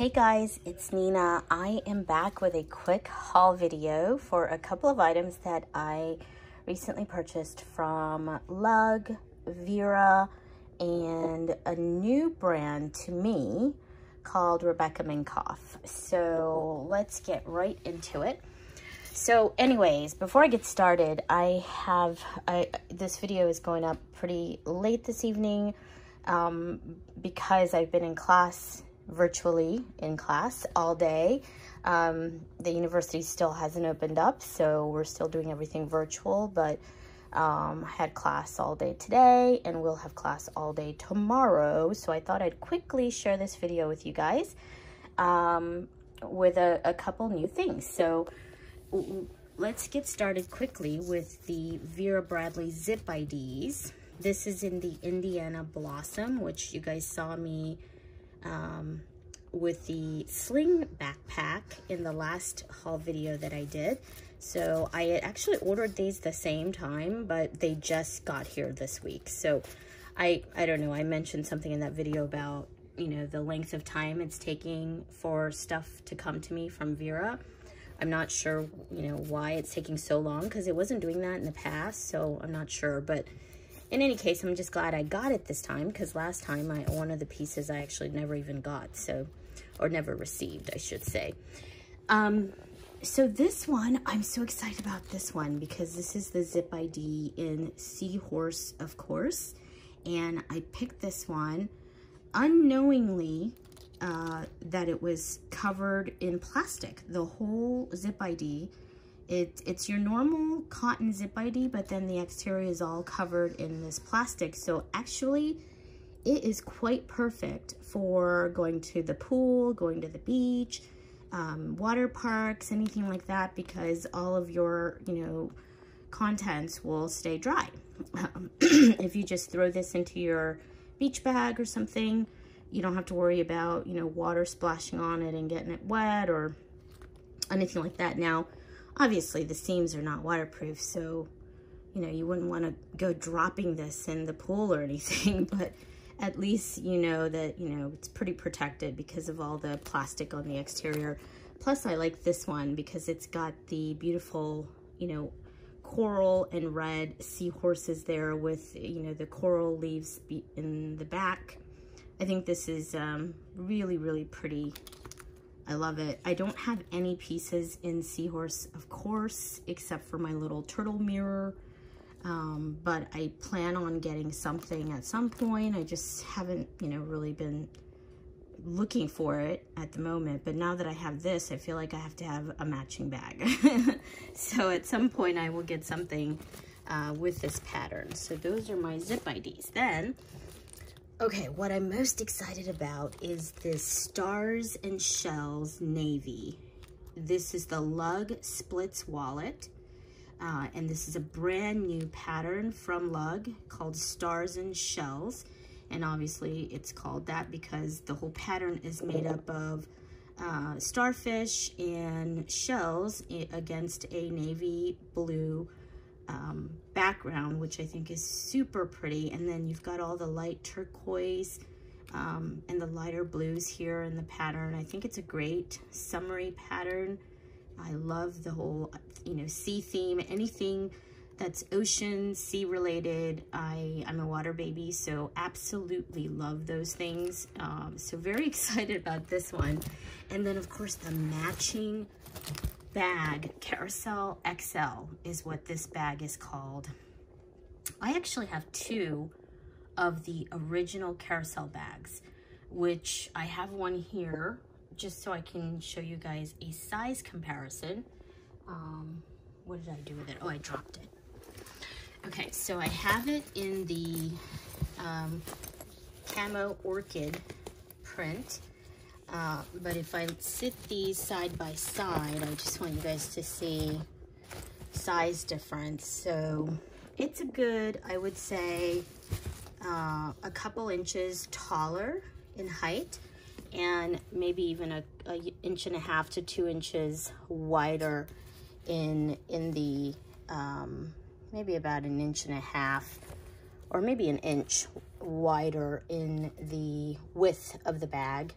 Hey guys, it's Nina. I am back with a quick haul video for a couple of items that I recently purchased from Lug, Vera, and a new brand to me called Rebecca Minkoff. So let's get right into it. So anyways, before I get started, this video is going up pretty late this evening because I've been in class, virtually in class all day. The university still hasn't opened up, so we're still doing everything virtual, but I had class all day today and we'll have class all day tomorrow. So I thought I'd quickly share this video with you guys with a couple new things. So let's get started quickly with the Vera Bradley Zip Ids. This is in the Indiana Blossom, which you guys saw me with the sling backpack in the last haul video that I did. So I actually ordered these the same time, but they just got here this week. So I don't know, I mentioned something in that video about, you know, the length of time it's taking for stuff to come to me from Vera. I'm not sure, you know, why it's taking so long, because it wasn't doing that in the past, so I'm not sure. But in any case, I'm just glad I got it this time, because last time one of the pieces I actually never even got, so, or never received, I should say. So this one, I'm so excited about this one, because this is the Zip ID in Seahorse, of course, and I picked this one unknowingly that it was covered in plastic. The whole Zip ID, it's your normal cotton Zip ID, but then the exterior is all covered in this plastic. So actually, it is quite perfect for going to the pool, going to the beach, water parks, anything like that, because all of your, you know, contents will stay dry. If you just throw this into your beach bag or something, you don't have to worry about, you know, water splashing on it and getting it wet or anything like that. Now, obviously the seams are not waterproof, so, you know, you wouldn't want to go dropping this in the pool or anything, but at least you know that, you know, it's pretty protected because of all the plastic on the exterior. Plus, I like this one because it's got the beautiful, you know, coral and red seahorses there with, you know, the coral leaves in the back. I think this is really, really pretty. I love it. I don't have any pieces in Seahorse, of course, except for my little turtle mirror. But I plan on getting something at some point. I just haven't, you know, really been looking for it at the moment. But now that I have this, I feel like I have to have a matching bag. So at some point I will get something with this pattern. So those are my Zip IDs. Then, okay, what I'm most excited about is this Stars and Shells Navy. This is the Lug Splits wallet. And this is a brand new pattern from Lug called Stars and Shells. And obviously it's called that because the whole pattern is made up of starfish and shells against a navy blue background, which I think is super pretty. And then you've got all the light turquoise and the lighter blues here in the pattern. I think it's a great summery pattern. I love the whole, you know, sea theme, anything that's ocean, sea related. I'm a water baby, so absolutely love those things. So very excited about this one. And then of course the matching bag, Carousel XL is what this bag is called. I actually have two of the original Carousel bags, which I have one here just so I can show you guys a size comparison. What did I do with it? Oh, I dropped it. Okay, so I have it in the camo orchid print. But if I sit these side by side, I just want you guys to see size difference. So it's a good, I would say, a couple inches taller in height, and maybe even a inch and a half to 2 inches wider in the maybe about an inch and a half or maybe an inch wider in the width of the bag,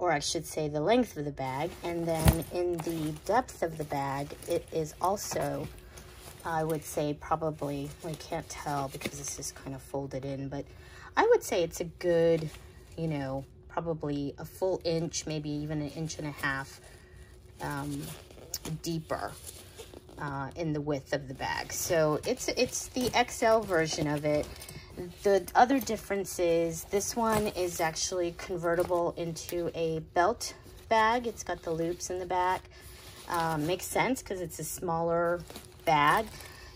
or I should say the length of the bag. And then in the depth of the bag, it is also, I would say probably, I can't tell because this is kind of folded in, but I would say it's a good, you know, probably a full inch, maybe even 1.5 inches deeper in the width of the bag. So it's the XL version of it. The other difference is this one is actually convertible into a belt bag. It's got the loops in the back. Makes sense because it's a smaller bag.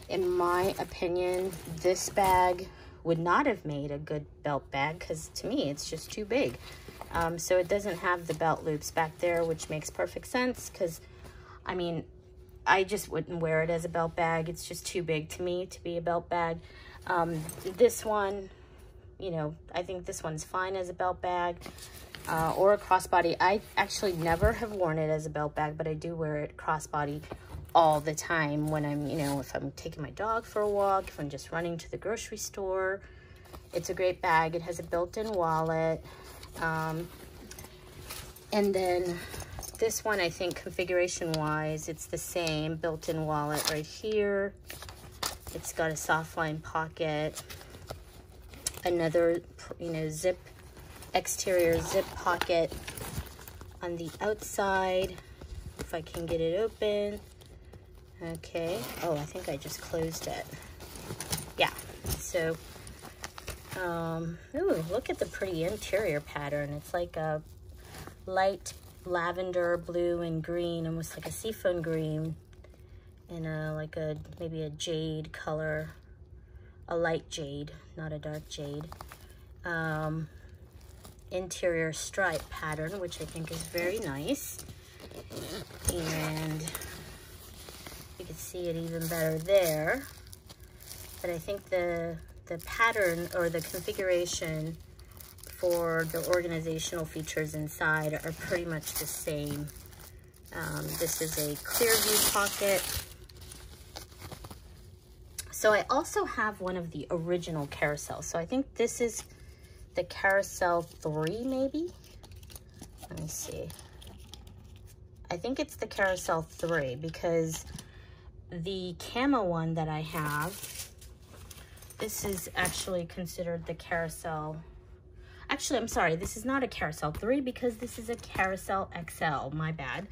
In my opinion, this bag would not have made a good belt bag because to me it's just too big. So it doesn't have the belt loops back there, which makes perfect sense because, I mean, I just wouldn't wear it as a belt bag. It's just too big to me to be a belt bag. This one, you know, I think this one's fine as a belt bag or a crossbody. I actually never have worn it as a belt bag, but I do wear it crossbody all the time when I'm, you know, if I'm taking my dog for a walk, if I'm just running to the grocery store. It's a great bag. It has a built-in wallet. And then this one, I think configuration-wise, it's the same built-in wallet right here. It's got a soft line pocket, another, you know, exterior zip pocket on the outside, if I can get it open. Okay. Oh, I think I just closed it. Yeah. So, ooh, look at the pretty interior pattern. It's like a light lavender, blue, and green, almost like a seafoam green, and like a maybe a jade color, a light jade, not a dark jade. Interior stripe pattern, which I think is very nice, and you can see it even better there. But I think the pattern or the configuration for the organizational features inside are pretty much the same. This is a clear view pocket. So I also have one of the original Carousel. So I think this is the Carousel 3 maybe? Let me see. I think it's the Carousel 3 because the camo one that I have, this is actually considered the Carousel. Actually, I'm sorry, this is not a Carousel 3 because this is a Carousel XL, my bad.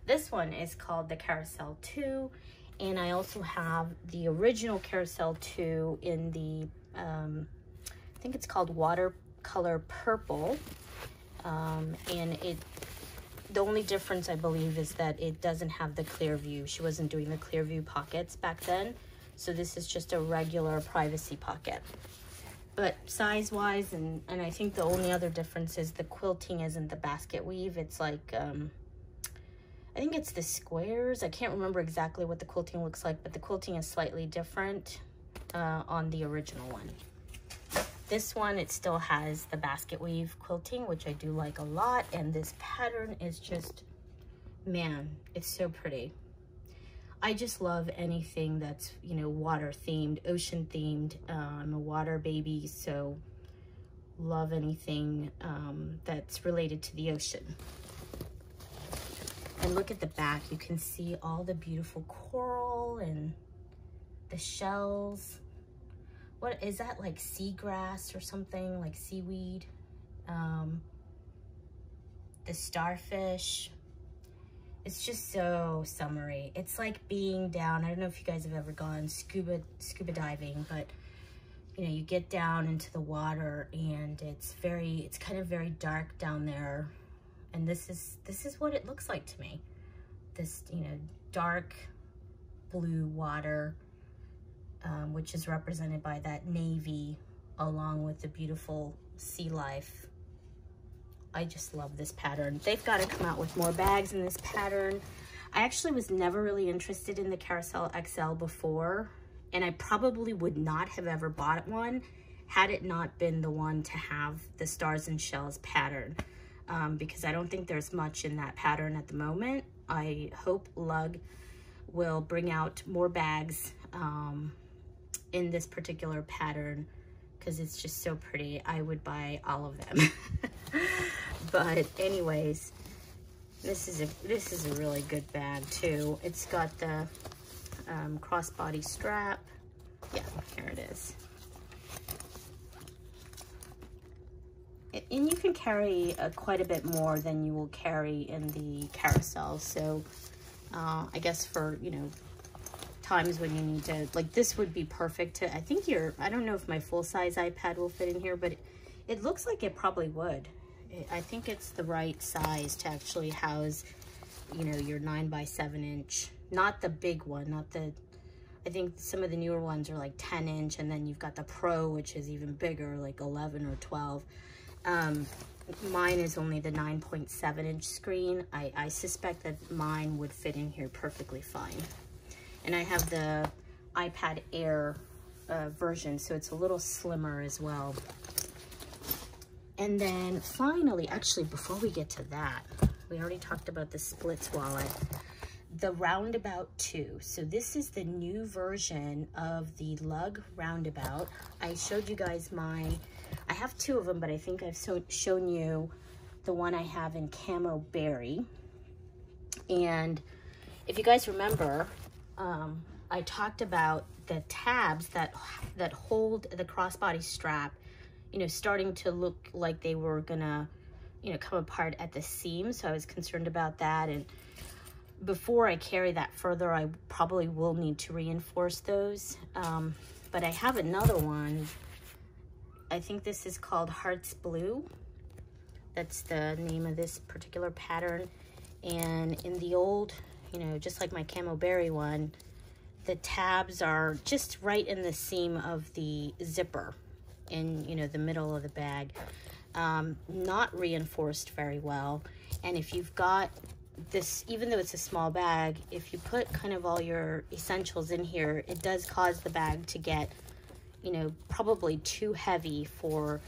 This one is called the Carousel 2, and I also have the original Carousel 2 in the, I think it's called watercolor purple, and the only difference I believe is that it doesn't have the clear view. She wasn't doing the clear view pockets back then, so this is just a regular privacy pocket. But size-wise, and I think the only other difference is the quilting isn't the basket weave. It's like, I think it's the squares. I can't remember exactly what the quilting looks like, but the quilting is slightly different on the original one. This one, it still has the basket weave quilting, which I do like a lot. And this pattern is just, man, it's so pretty. I just love anything that's, you know, water themed, ocean themed. I'm a water baby, so love anything that's related to the ocean. And look at the back. You can see all the beautiful coral and the shells. What is that, like seagrass or something, like seaweed? The starfish. It's just so summery. It's like being down, I don't know if you guys have ever gone scuba diving, but you know, you get down into the water and it's kind of very dark down there. And this is what it looks like to me. This, you know, dark blue water, which is represented by that navy along with the beautiful sea life. I just love this pattern. They've got to come out with more bags in this pattern. I actually was never really interested in the Carousel XL before, and I probably would not have ever bought one had it not been the one to have the stars and shells pattern, because I don't think there's much in that pattern at the moment. I hope Lug will bring out more bags in this particular pattern because it's just so pretty. I would buy all of them. But anyways, this is a really good bag too. It's got the crossbody strap. Yeah, here it is. And you can carry quite a bit more than you will carry in the Carousel. So I guess for, you know, times when you need to, like, this would be perfect to, I think I don't know if my full-size iPad will fit in here, but it looks like it probably would. I think it's the right size to actually house, you know, your 9x7 inch, not the big one, not the, I think some of the newer ones are like 10 inch, and then you've got the Pro, which is even bigger, like 11 or 12. Mine is only the 9.7 inch screen. I suspect that mine would fit in here perfectly fine. And I have the iPad Air version, so it's a little slimmer as well. And then finally, actually, before we get to that, we already talked about the splits wallet, the Roundabout 2. So this is the new version of the lug roundabout. I showed you guys mine. I have two of them, but I think I've shown you the one I have in Camo Berry. And if you guys remember, I talked about the tabs that hold the crossbody strap, you know, starting to look like they were gonna, you know, come apart at the seam. So I was concerned about that. And before I carry that further, I probably will need to reinforce those. But I have another one. I think this is called Hearts Blue. That's the name of this particular pattern. And in the old, you know, just like my Camo Berry one, the tabs are just right in the seam of the zipper in, you know, the middle of the bag. Not reinforced very well. And if you've got this, even though it's a small bag, if you put kind of all your essentials in here, it does cause the bag to get, you know, probably too heavy for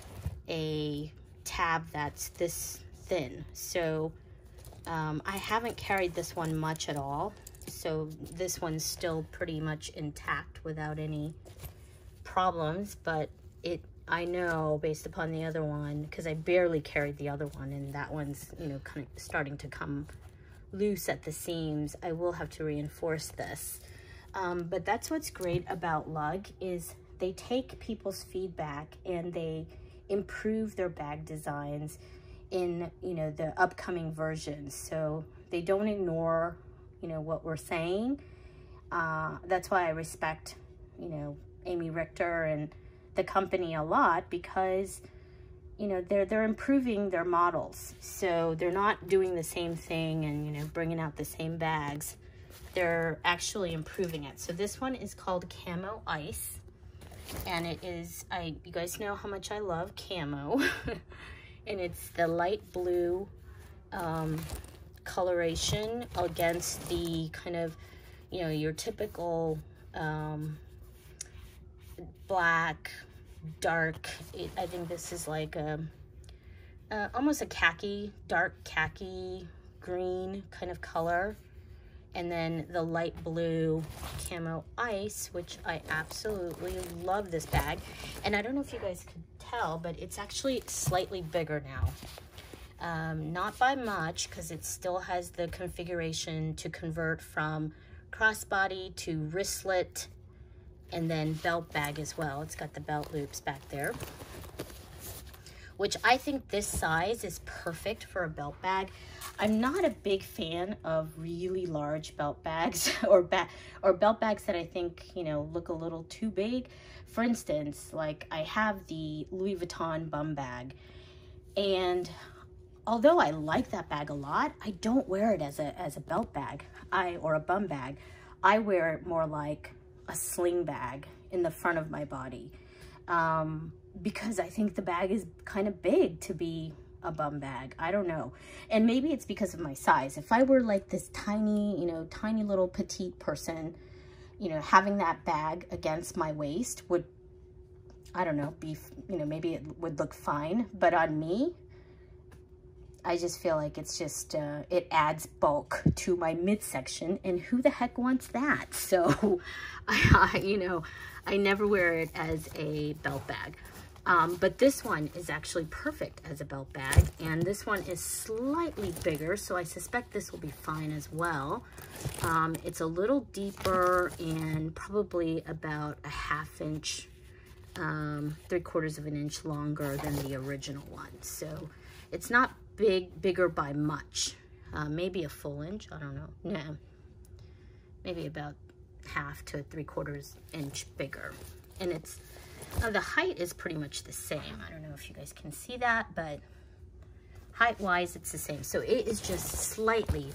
a tab that's this thin. So I haven't carried this one much at all. So this one's still pretty much intact without any problems, but I know based upon the other one, because I barely carried the other one, and that one's, you know, kind of starting to come loose at the seams, I will have to reinforce this. But that's what's great about lug, is they take people's feedback and they improve their bag designs in, you know, the upcoming versions. So they don't ignore, you know, what we're saying. That's why I respect, you know, Amy Richter and the company a lot, because, you know, they're improving their models. So they're not doing the same thing and, you know, bringing out the same bags. They're actually improving it. So this one is called Camo Ice. And it is, you guys know how much I love camo. And it's the light blue coloration against the kind of, you know, your typical black, dark. I think this is like almost a khaki, dark khaki green kind of color. And then the light blue Camo Ice, which I absolutely love this bag. And I don't know if you guys could tell, but it's actually slightly bigger now. Not by much, because it still has the configuration to convert from crossbody to wristlet, and then belt bag as well. It's got the belt loops back there, which I think this size is perfect for a belt bag. I'm not a big fan of really large belt bags or belt bags that I think, you know, look a little too big. For instance, like I have the Louis Vuitton bum bag, and although I like that bag a lot, I don't wear it as a belt bag or a bum bag. I wear it more like a sling bag in the front of my body, because I think the bag is kind of big to be a bum bag. I don't know. And maybe it's because of my size. If I were like this tiny, you know, tiny little petite person, you know, having that bag against my waist would, I don't know, be, you know, maybe it would look fine. But on me, I just feel like it's just, it adds bulk to my midsection, and who the heck wants that? So, you know, I never wear it as a belt bag. But this one is actually perfect as a belt bag, and this one is slightly bigger, so I suspect this will be fine as well. It's a little deeper and probably about a 1/2 inch, 3/4 of an inch longer than the original one. So it's not bigger by much. Maybe a full inch, I don't know. No, maybe about 1/2 to 3/4 inch bigger. And it's the height is pretty much the same. I don't know if you guys can see that, but height-wise, it's the same. So it is just slightly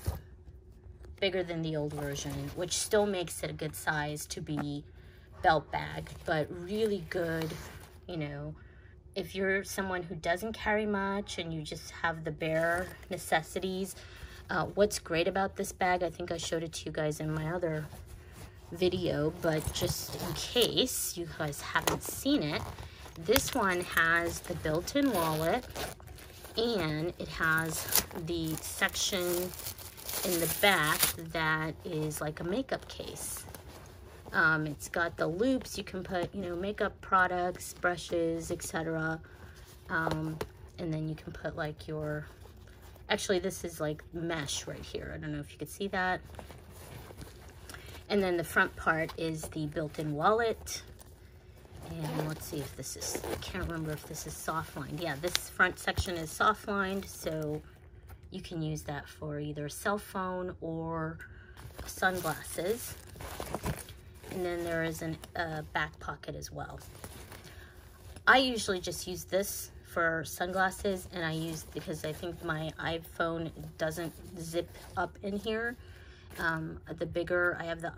bigger than the old version, which still makes it a good size to be belt bag, but really good, you know, if you're someone who doesn't carry much and you just have the bare necessities. What's great about this bag, I think I showed it to you guys in my other video, but just in case you guys haven't seen it, this one has the built-in wallet, and it has the section in the back that is like a makeup case. It's got the loops. You can put, you know, makeup products, brushes, etc. And then you can put like your, actually this is like mesh right here. I don't know if you could see that. And then the front part is the built-in wallet. And let's see if this is, I can't remember if this is soft lined. Yeah, this front section is soft lined, so you can use that for either a cell phone or sunglasses. And then there is a back pocket as well. I usually just use this for sunglasses, and I use, because I think my iPhone doesn't zip up in here. The bigger, I have the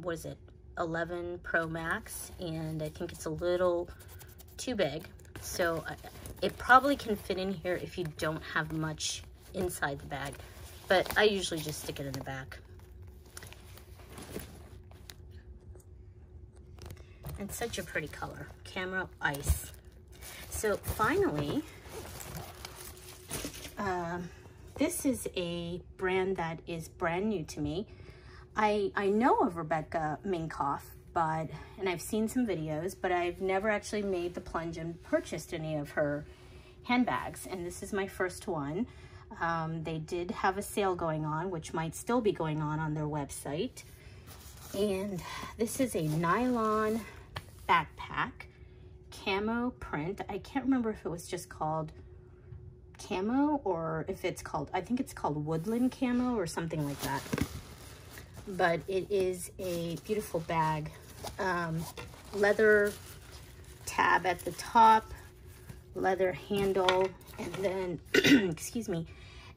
what is it, 11 Pro Max, and I think it's a little too big. So it probably can fit in here if you don't have much inside the bag, but I usually just stick it in the back. And such a pretty color, Camera Ice. So finally, this is a brand that is brand new to me. I know of Rebecca Minkoff, and I've seen some videos, but I've never actually made the plunge and purchased any of her handbags, and this is my first one. They did have a sale going on, which might still be going on their website. And this is a nylon backpack, camo print. I can't remember if it was just called camo or if it's called, I think it's called woodland camo or something like that. But it is a beautiful bag. Leather tab at the top, leather handle, and then, excuse me,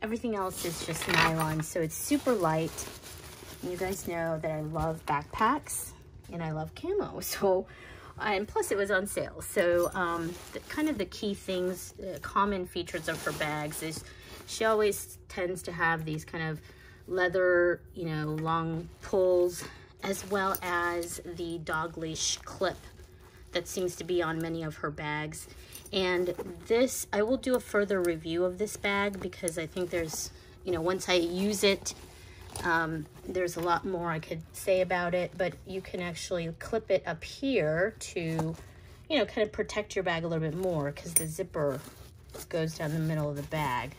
everything else is just nylon, so it's super light. And you guys know that I love backpacks and I love camo, so, and plus it was on sale. So kind of the key things, common features of her bags is she always tends to have these kind of leather, you know, long pulls, as well as the dog leash clip that seems to be on many of her bags. And this, I will do a further review of this bag because I think there's, you know, once I use it, there's a lot more I could say about it, but you can actually clip it up here to, you know, kind of protect your bag a little bit more because the zipper goes down the middle of the bag.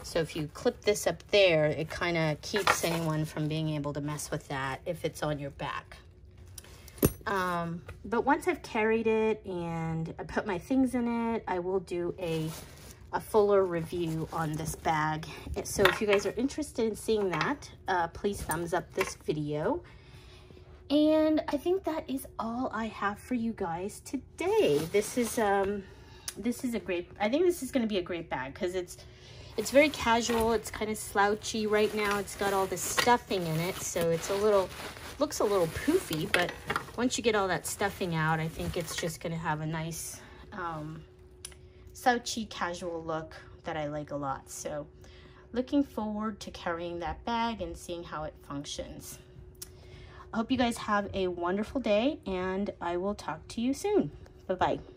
So if you clip this up there, it kind of keeps anyone from being able to mess with that if it's on your back. But once I've carried it and I put my things in it, I will do a fuller review on this bag. So if you guys are interested in seeing that, please thumbs up this video. And I think that is all I have for you guys today. This is a great, I think this is going to be a great bag because it's very casual. It's kind of slouchy right now. It's got all this stuffing in it, so it's looks a little poofy, but once you get all that stuffing out, I think it's just going to have a nice slouchy casual look that I like a lot. So looking forward to carrying that bag and seeing how it functions. I hope you guys have a wonderful day, and I will talk to you soon. Bye-bye.